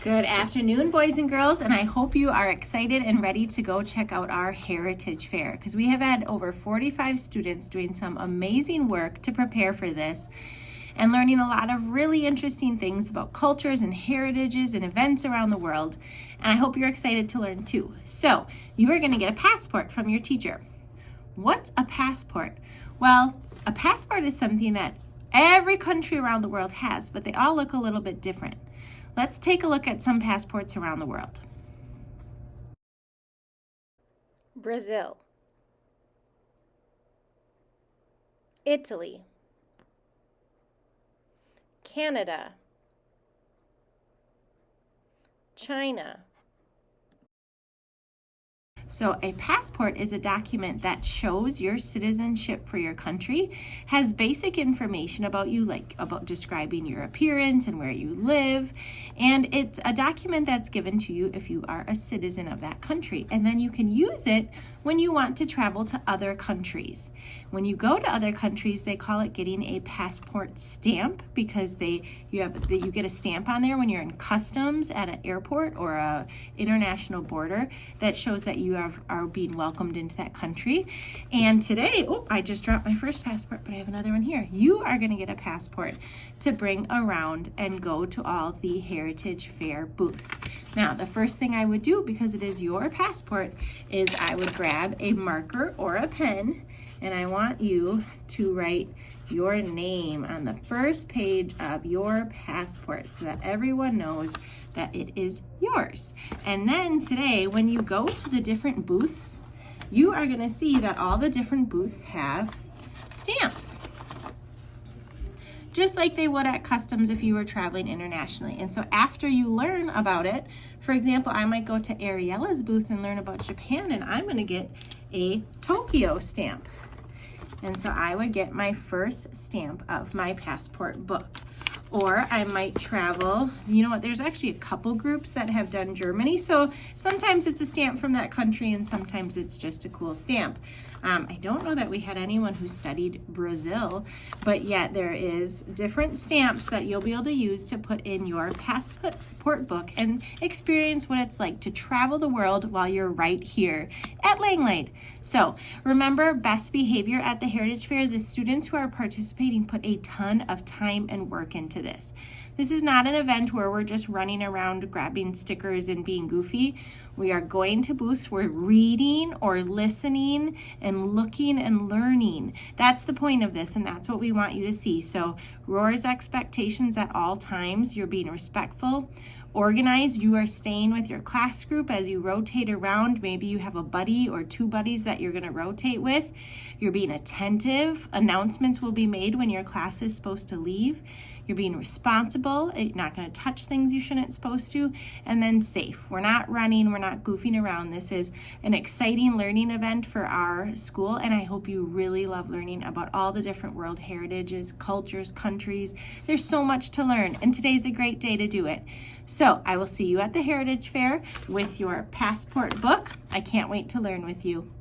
Good afternoon, boys and girls, and I hope you are excited and ready to go check out our Heritage Fair because we have had over 45 students doing some amazing work to prepare for this and learning a lot of really interesting things about cultures and heritages and events around the world. And I hope you're excited to learn too. So, you are going to get a passport from your teacher. What's a passport? Well, a passport is something that every country around the world has, but they all look a little bit different. Let's take a look at some passports around the world. Brazil, Italy, Canada, China. So a passport is a document that shows your citizenship for your country, has basic information about you, like about describing your appearance and where you live, and it's a document that's given to you if you are a citizen of that country, and then you can use it when you want to travel to other countries. When you go to other countries, they call it getting a passport stamp because you get a stamp on there when you're in customs at an airport or a international border that shows that you are being welcomed into that country. And today, I just dropped my first passport, but I have another one here. You are going to get a passport to bring around and go to all the Heritage Fair booths. Now, the first thing I would do, because it is your passport, is I would grab a marker or a pen, and I want you to write your name on the first page of your passport so that everyone knows that it is yours. And then today, when you go to the different booths, you are going to see that all the different booths have stamps, just like they would at customs if you were traveling internationally. And so after you learn about it, for example, I might go to Ariella's booth and learn about Japan, and I'm going to get a Tokyo stamp. And so I would get my first stamp of my passport book. Or I might travel, you know what, there's actually a couple groups that have done Germany, so sometimes it's a stamp from that country and sometimes it's just a cool stamp. I don't know that we had anyone who studied Brazil, but yet there is different stamps that you'll be able to use to put in your passport book and experience what it's like to travel the world while you're right here at Langlade. So remember, best behavior at the Heritage Fair. The students who are participating put a ton of time and work into this. This is not an event where we're just running around grabbing stickers and being goofy. We are going to booths, we're reading or listening and looking and learning. That's the point of this, and that's what we want you to see. So Roar's expectations at all times, you're being respectful, organized, you are staying with your class group as you rotate around. Maybe you have a buddy or two buddies that you're going to rotate with. You're being attentive. Announcements will be made when your class is supposed to leave. You're being responsible. You're not going to touch things you shouldn't supposed to. And then safe. We're not running. We're not goofing around. This is an exciting learning event for our school, and I hope you really love learning about all the different world heritages, cultures, countries. There's so much to learn, and today's a great day to do it. So I will see you at the Heritage Fair with your passport book. I can't wait to learn with you.